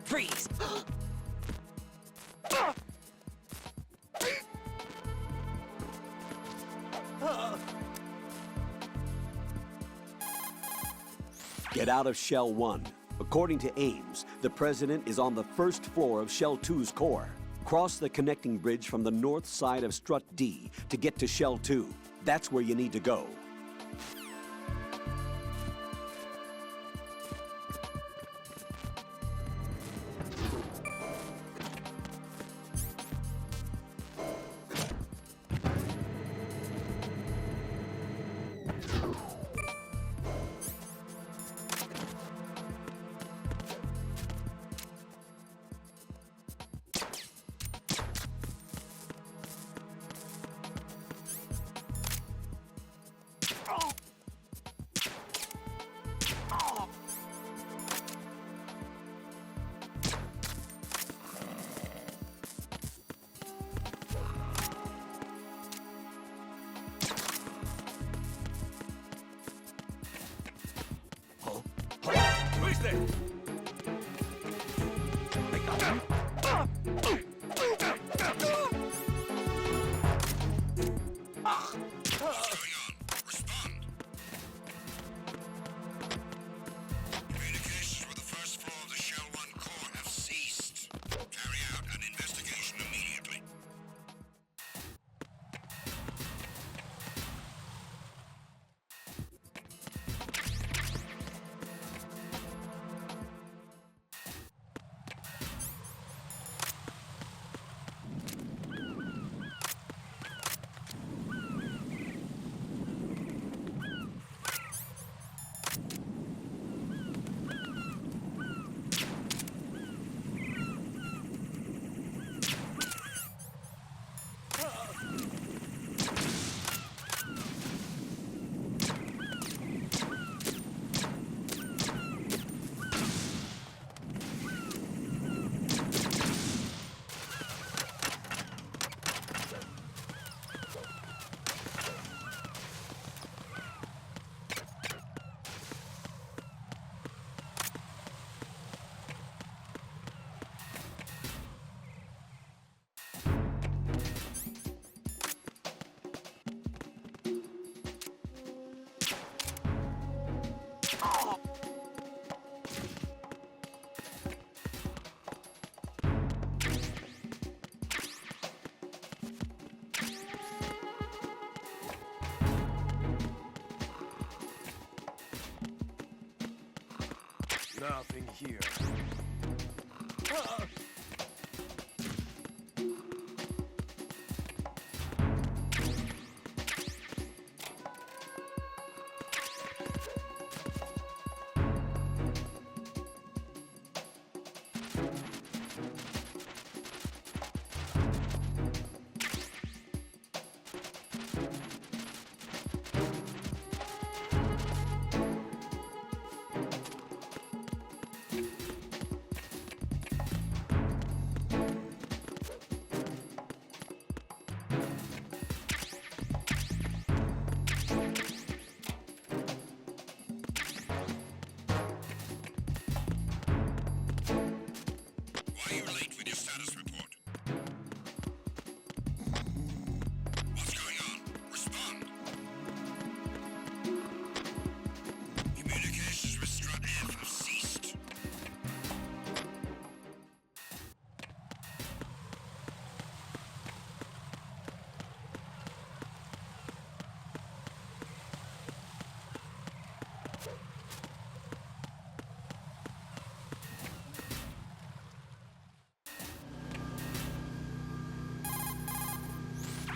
Freeze! Get out of Shell 1. According to Ames, the President is on the first floor of Shell 2's core. Cross the connecting bridge from the north side of Strut D to get to Shell 2. That's where you need to go. Nothing here.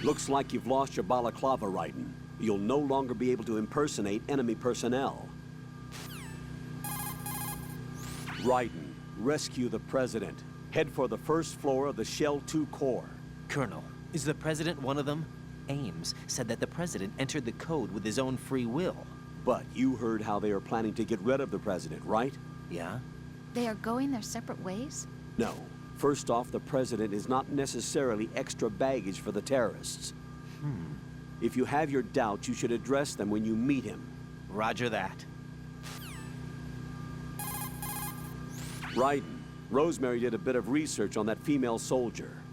Looks like you've lost your balaclava, Raiden. You'll no longer be able to impersonate enemy personnel. Raiden, rescue the President. Head for the first floor of the Shell 2 core. Colonel, is the President one of them? Ames said that the President entered the code with his own free will. But you heard how they are planning to get rid of the President, right? Yeah? They are going their separate ways? No. First off, the President is not necessarily extra baggage for the terrorists. If you have your doubts, you should address them when you meet him. Roger that. Raiden, Rosemary did a bit of research on that female soldier.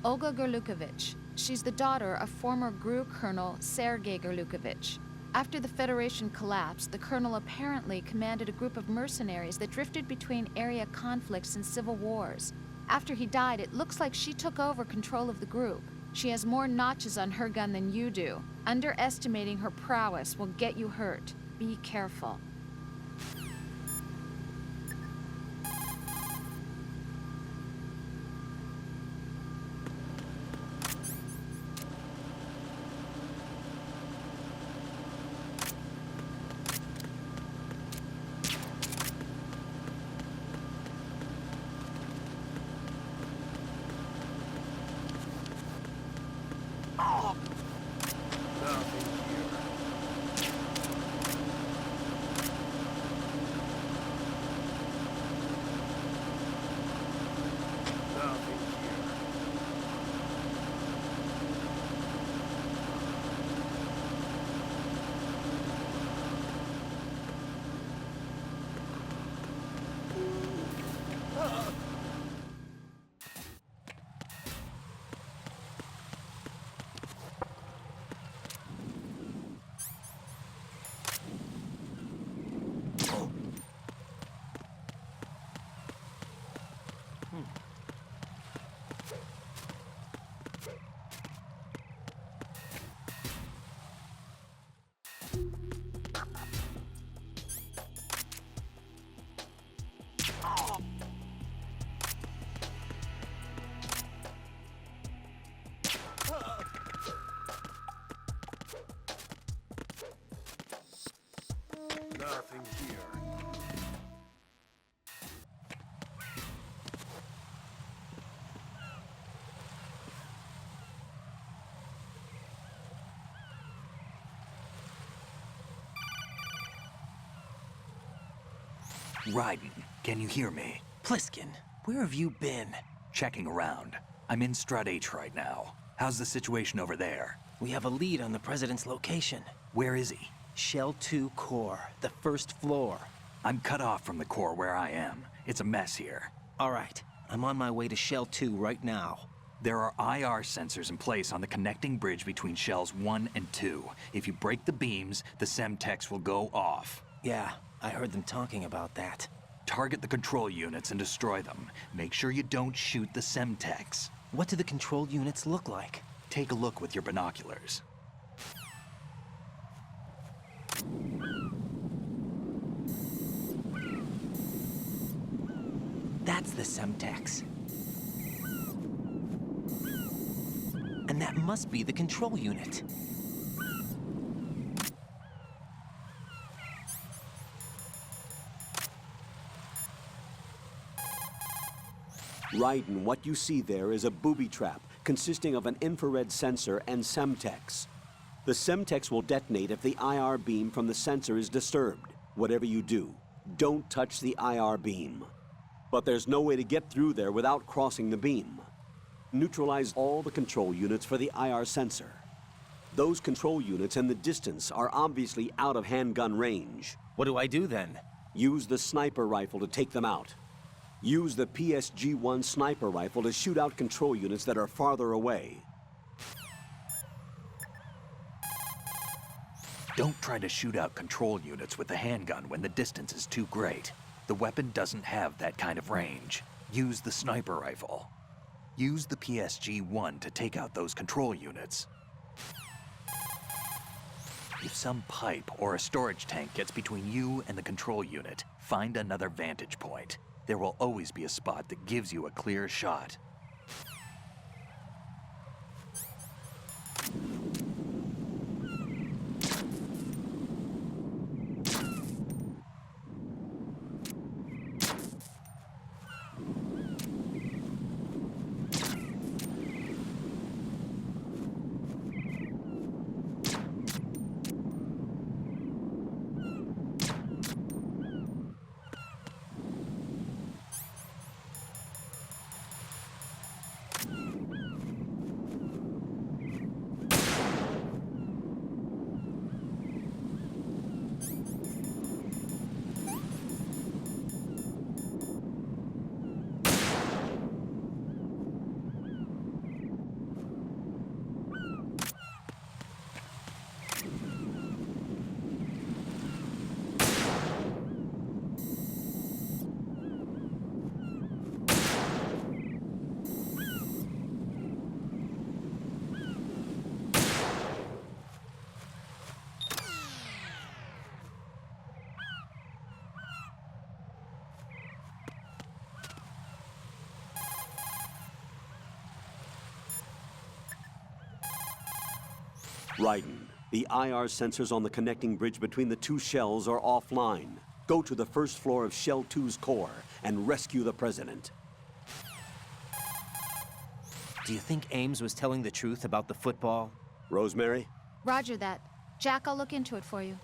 Olga Gorlukovich. She's the daughter of former GRU Colonel Sergei Gorlukovich. After the Federation collapsed, the colonel apparently commanded a group of mercenaries that drifted between area conflicts and civil wars. After he died, it looks like she took over control of the group. She has more notches on her gun than you do. Underestimating her prowess will get you hurt. Be careful. Nothing here. Raiden, can you hear me? Pliskin, where have you been? Checking around. I'm in Strut H right now. How's the situation over there? We have a lead on the president's location. Where is he? Shell 2 core, the first floor. I'm cut off from the core where I am. It's a mess here. All right, I'm on my way to Shell 2 right now. There are IR sensors in place on the connecting bridge between Shells 1 and 2. If you break the beams, the Semtex will go off. Yeah, I heard them talking about that. Target the control units and destroy them. Make sure you don't shoot the Semtex. What do the control units look like? Take a look with your binoculars. That's the Semtex. And that must be the control unit. Raiden, what you see there is a booby trap consisting of an infrared sensor and Semtex. The Semtex will detonate if the IR beam from the sensor is disturbed. Whatever you do, don't touch the IR beam. But there's no way to get through there without crossing the beam. Neutralize all the control units for the IR sensor. Those control units in the distance are obviously out of handgun range. What do I do then? Use the sniper rifle to take them out. Use the PSG-1 sniper rifle to shoot out control units that are farther away. Don't try to shoot out control units with the handgun when the distance is too great. The weapon doesn't have that kind of range. Use the sniper rifle. Use the PSG-1 to take out those control units. If some pipe or a storage tank gets between you and the control unit, find another vantage point. There will always be a spot that gives you a clear shot. Raiden, the IR sensors on the connecting bridge between the two shells are offline. Go to the first floor of Shell 2's core and rescue the President. Do you think Ames was telling the truth about the football? Rosemary? Roger that. Jack, I'll look into it for you.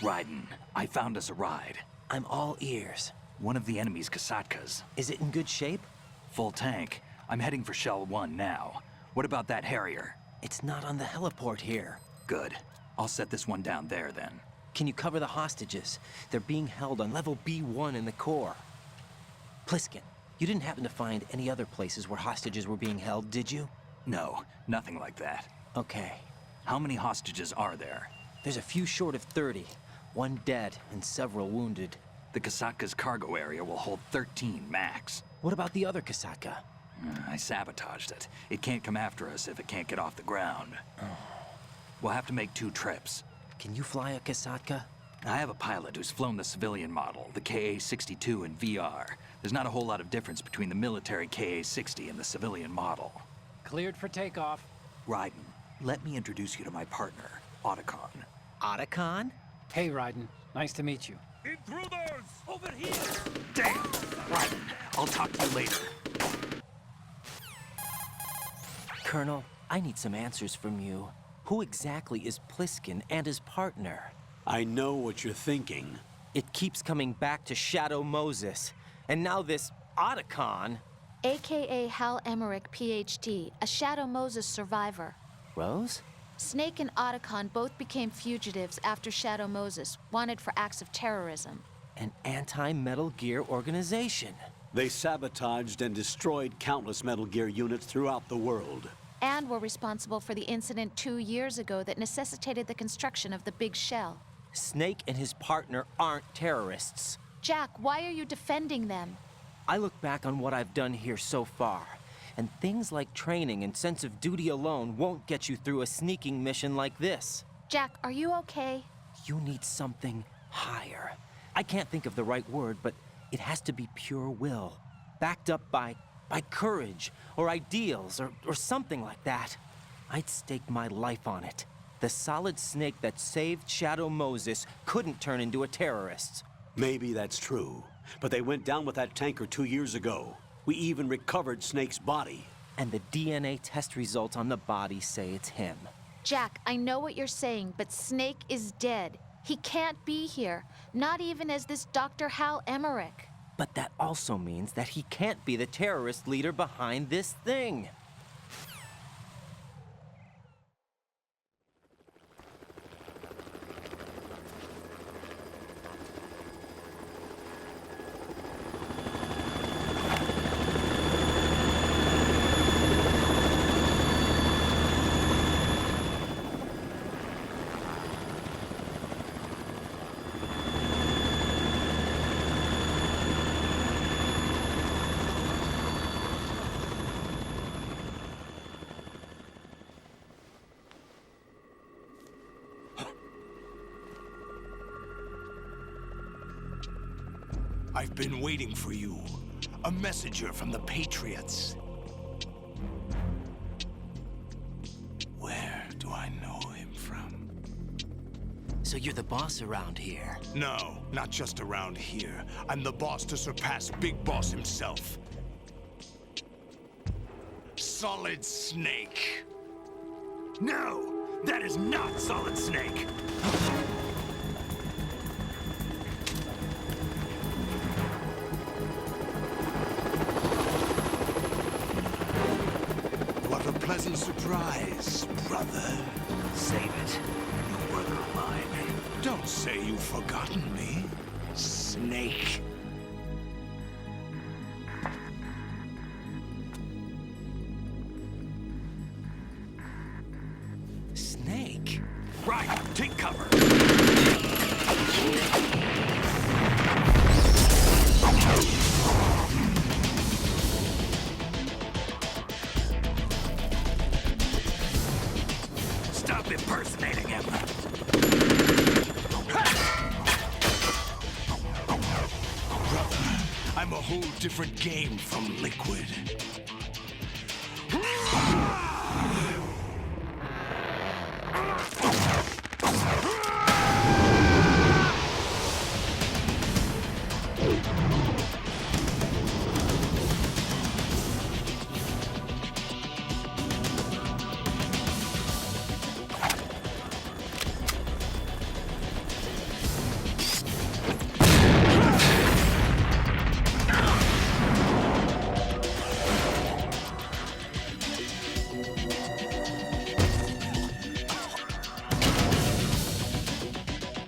Raiden, I found us a ride. I'm all ears. One of the enemy's Kasatkas. Is it in good shape? Full tank. I'm heading for Shell 1 now. What about that Harrier? It's not on the heliport here. Good. I'll set this one down there then. Can you cover the hostages? They're being held on level B1 in the core. Pliskin, you didn't happen to find any other places where hostages were being held, did you? No, nothing like that. Okay. How many hostages are there? There's a few short of 30. One dead and several wounded. The Kasatka's cargo area will hold 13 max. What about the other Kasatka? I sabotaged it. It can't come after us if it can't get off the ground. We'll have to make 2 trips. Can you fly a Kasatka? I have a pilot who's flown the civilian model, the KA-62 in VR. There's not a whole lot of difference between the military KA-60 and the civilian model. Cleared for takeoff. Raiden, let me introduce you to my partner, Otacon. Otacon? Hey, Raiden. Nice to meet you. Intruders! Over here! Damn! Raiden, I'll talk to you later. Colonel, I need some answers from you. Who exactly is Pliskin and his partner? I know what you're thinking. It keeps coming back to Shadow Moses. And now this Otacon. AKA Hal Emmerich, PhD, a Shadow Moses survivor. Rose? Snake and Otacon both became fugitives after Shadow Moses, wanted for acts of terrorism. An anti-Metal Gear organization. They sabotaged and destroyed countless Metal Gear units throughout the world. And were responsible for the incident 2 years ago that necessitated the construction of the Big Shell. Snake and his partner aren't terrorists. Jack, why are you defending them? I look back on what I've done here so far, and things like training and sense of duty alone won't get you through a sneaking mission like this. Jack, are you okay? You need something higher. I can't think of the right word, but it has to be pure will, backed up by courage, or ideals, or something like that. I'd stake my life on it. The solid Snake that saved Shadow Moses couldn't turn into a terrorist. Maybe that's true, but they went down with that tanker 2 years ago. We even recovered Snake's body. And the DNA test results on the body say it's him. Jack, I know what you're saying, but Snake is dead. He can't be here, not even as this Dr. Hal Emmerich. But that also means that he can't be the terrorist leader behind this thing. I've been waiting for you. A messenger from the Patriots. Where do I know him from? So you're the boss around here. No, not just around here. I'm the boss to surpass Big Boss himself. Solid Snake. No! That is not Solid Snake! What a pleasant surprise, brother. Save it. You brother of mine. Don't say you've forgotten me, Snake. Snake? Right, take cover. Stop impersonating him. Brother, I'm I'm a whole different game from Liquid.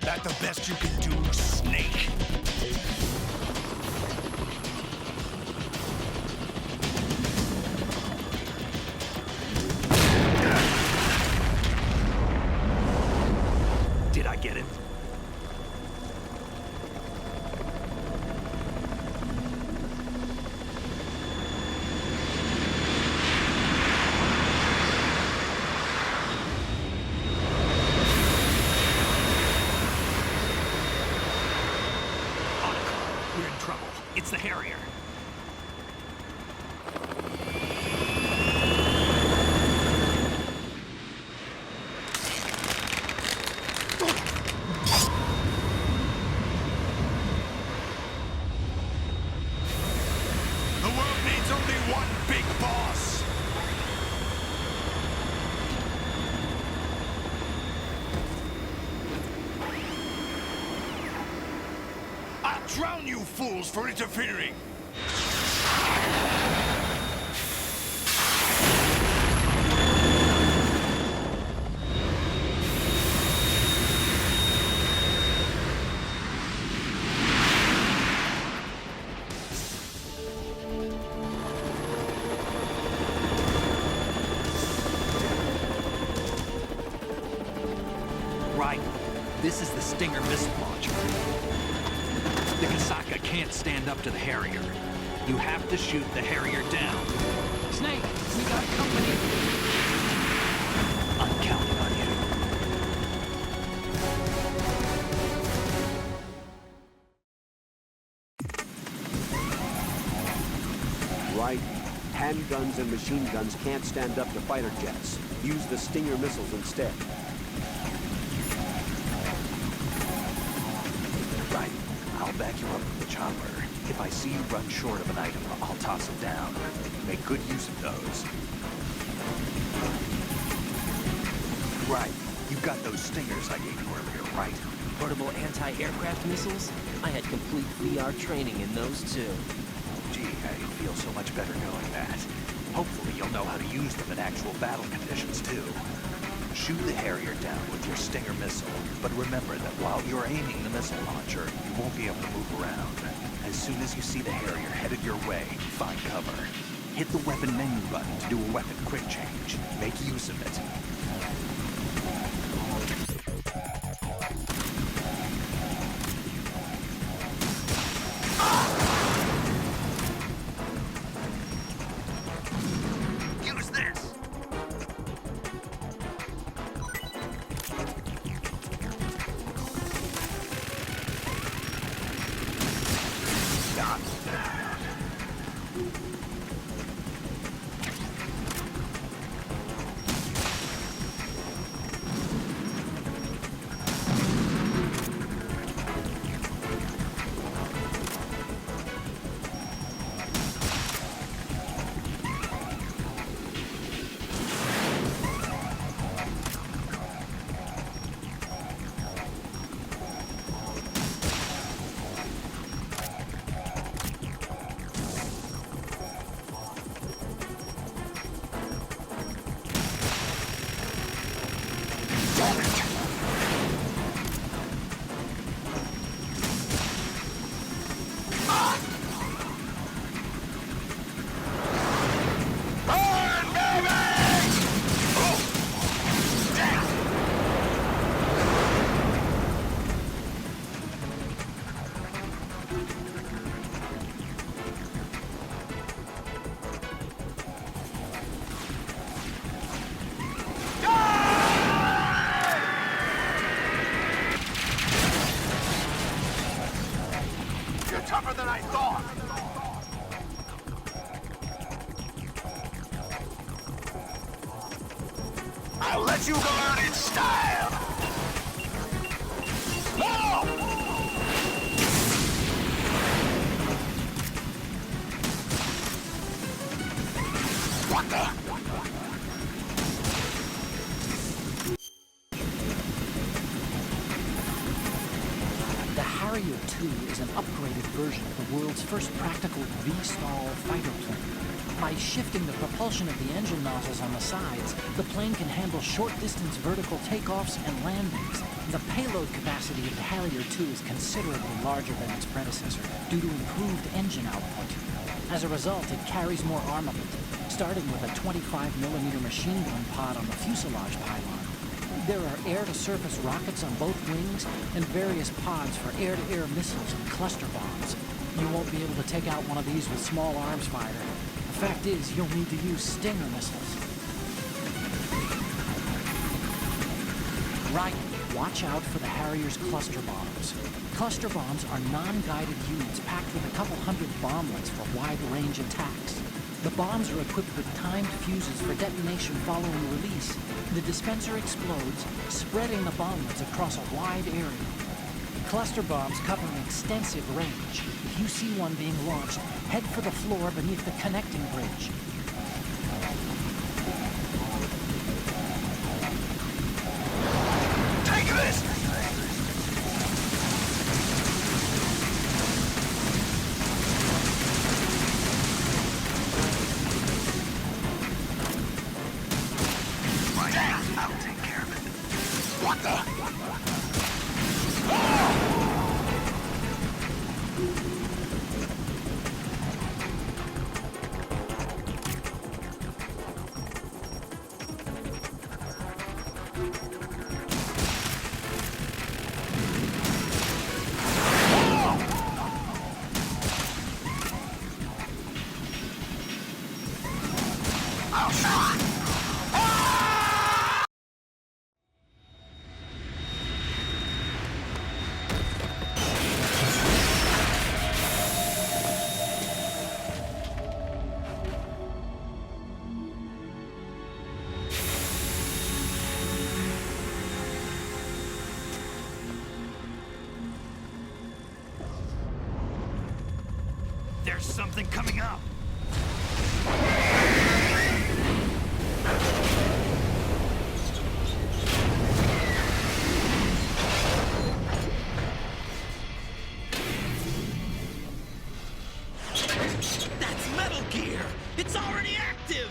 That the best you can do, Snake? Did I get it? We're in trouble. It's the Harrier. The world needs only one big boss. I'll drown you fools for interfering. Right. This is the Stinger missile launcher. The Kasaka can't stand up to the Harrier. You have to shoot the Harrier down. Snake, we got company. I'm counting on you. Right. Handguns and machine guns can't stand up to fighter jets. Use the Stinger missiles instead. Right. I'll back you up with the chopper. If I see you run short of an item, I'll toss it down. Make good use of those. Right. You got those stingers I gave you earlier, right? Portable anti-aircraft missiles? I had complete VR training in those too. Gee, I feel so much better knowing that. Hopefully you'll know how to use them in actual battle conditions, too. Shoot the Harrier down with your Stinger missile, but remember that while you're aiming the missile launcher, you won't be able to move around. As soon as you see the Harrier headed your way, find cover. Hit the weapon menu button to do a weapon quick change. Make use of it. Use this! Not bad. You're tougher than I thought. I'll let you go out in style! No! What the? The Harrier 2 is an upgraded version of the world's first practical V-stall fighter plane. By shifting the propulsion of the engine nozzles on the sides, the plane can handle short-distance vertical takeoffs and landings. The payload capacity of the Harrier 2 is considerably larger than its predecessor due to improved engine output. As a result, it carries more armament, starting with a 25mm machine gun pod on the fuselage pylon. There are air-to-surface rockets on both wings and various pods for air-to-air missiles and cluster bombs. You won't be able to take out one of these with small arms fire. The fact is, you'll need to use Stinger missiles. Raiden, watch out for the Harrier's cluster bombs. Cluster bombs are non-guided units packed with a couple hundred bomblets for wide-range attacks. The bombs are equipped with timed fuses for detonation following release. The dispenser explodes, spreading the bomblets across a wide area. Cluster bombs cover an extensive range. If you see one being launched, head for the floor beneath the connecting bridge. Take this! I'll take care of it. What the? There's something coming up! That's Metal Gear! It's already active!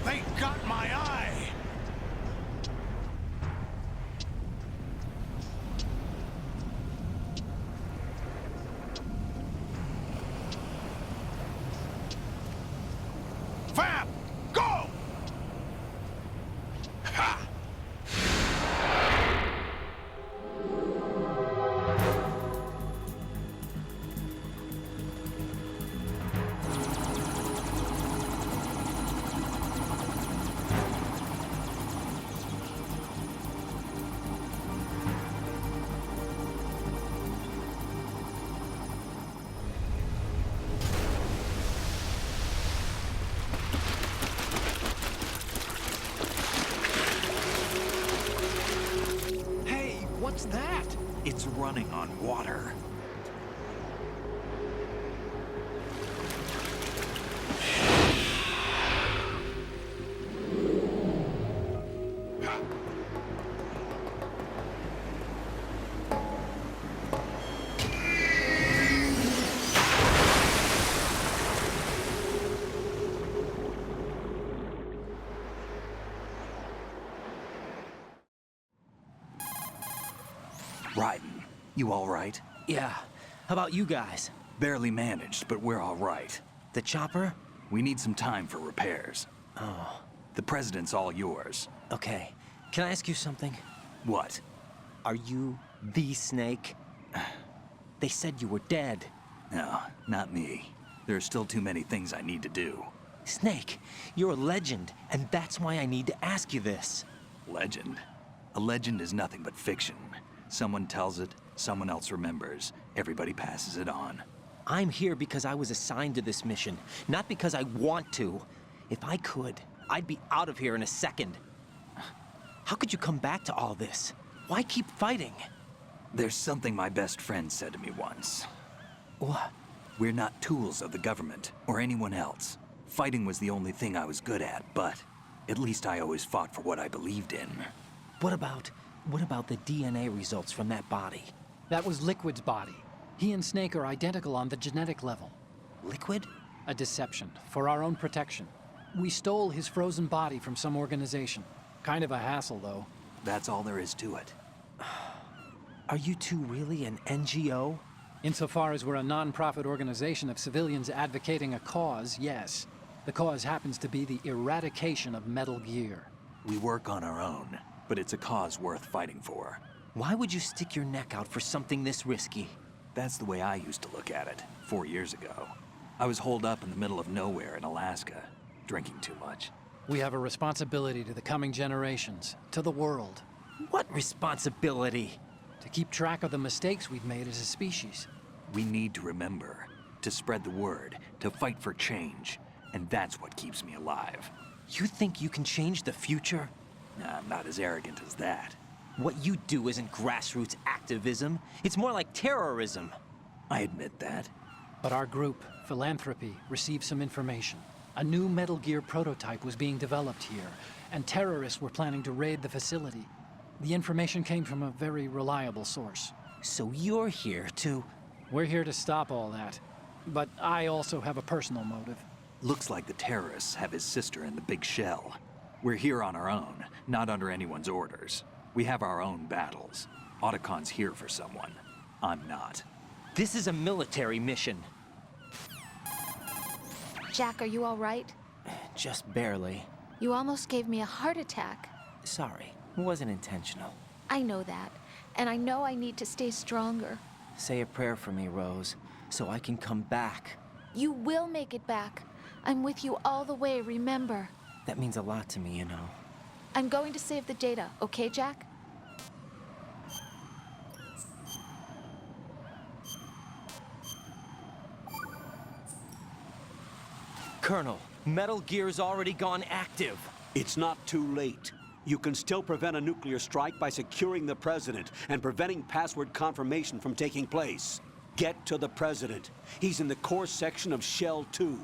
They got my eye! Fab! Go! Ha! What's that? It's running on water. Raiden, you all right? Yeah. How about you guys? Barely managed, but we're all right. The chopper? We need some time for repairs. Oh, The president's all yours. okay. Can I ask you something? What? Are you the Snake? They said you were dead. No, not me. There are still too many things I need to do. Snake, you're a legend, and that's why I need to ask you this. Legend? A legend is nothing but fiction. Someone tells it, someone else remembers. Everybody passes it on. I'm here because I was assigned to this mission, not because I want to. If I could, I'd be out of here in a second. How could you come back to all this? Why keep fighting? There's something my best friend said to me once. What? We're not tools of the government or anyone else. Fighting was the only thing I was good at, but at least I always fought for what I believed in. What about the DNA results from that body? That was Liquid's body. He and Snake are identical on the genetic level. Liquid? A deception, for our own protection. We stole his frozen body from some organization. Kind of a hassle, though. That's all there is to it. Are you two really an NGO? Insofar as we're a non-profit organization of civilians advocating a cause, yes. The cause happens to be the eradication of Metal Gear. We work on our own, but it's a cause worth fighting for. Why would you stick your neck out for something this risky? That's the way I used to look at it 4 years ago. I was holed up in the middle of nowhere in Alaska, drinking too much. We have a responsibility to the coming generations, to the world, What responsibility? to keep track of the mistakes we've made as a species. We need to remember, to spread the word, to fight for change, and that's what keeps me alive. You think you can change the future? I'm not as arrogant as that. What you do isn't grassroots activism. It's more like terrorism. I admit that. But our group, Philanthropy, received some information. A new Metal Gear prototype was being developed here, and terrorists were planning to raid the facility. The information came from a very reliable source. So you're here to... We're here to stop all that. But I also have a personal motive. Looks like the terrorists have his sister in the big shell. We're here on our own, not under anyone's orders. We have our own battles. Otacon's here for someone. I'm not. This is a military mission. Jack, are you all right? Just barely. You almost gave me a heart attack. Sorry, it wasn't intentional. I know that, and I know I need to stay stronger. Say a prayer for me, Rose, so I can come back. You will make it back. I'm with you all the way, remember. That means a lot to me, you know. I'm going to save the data, okay, Jack? Colonel, Metal Gear's already gone active. It's not too late. You can still prevent a nuclear strike by securing the president and preventing password confirmation from taking place. Get to the president. He's in the core section of Shell 2.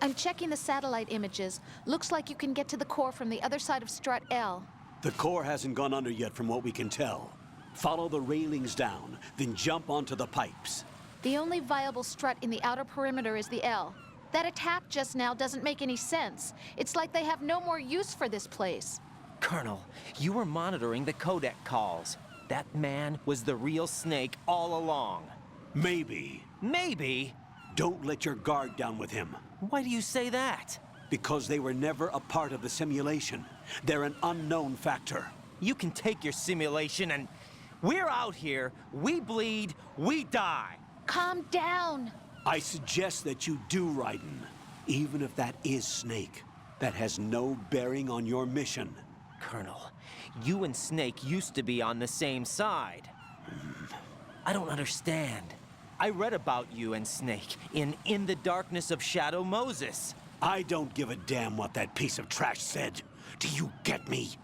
I'm checking the satellite images. Looks like you can get to the core from the other side of Strut L. The core hasn't gone under yet from what we can tell. Follow the railings down, then jump onto the pipes. The only viable strut in the outer perimeter is the L. That attack just now doesn't make any sense. It's like they have no more use for this place. Colonel, you were monitoring the codec calls. That man was the real Snake all along. Maybe. Maybe? Don't let your guard down with him. Why do you say that? Because they were never a part of the simulation. They're an unknown factor. You can take your simulation and... We're out here, we bleed, we die. Calm down. I suggest that you do, Raiden. Even if that is Snake. That has no bearing on your mission. Colonel, you and Snake used to be on the same side. I don't understand. I read about you and Snake in the Darkness of Shadow Moses. I don't give a damn what that piece of trash said. Do you get me?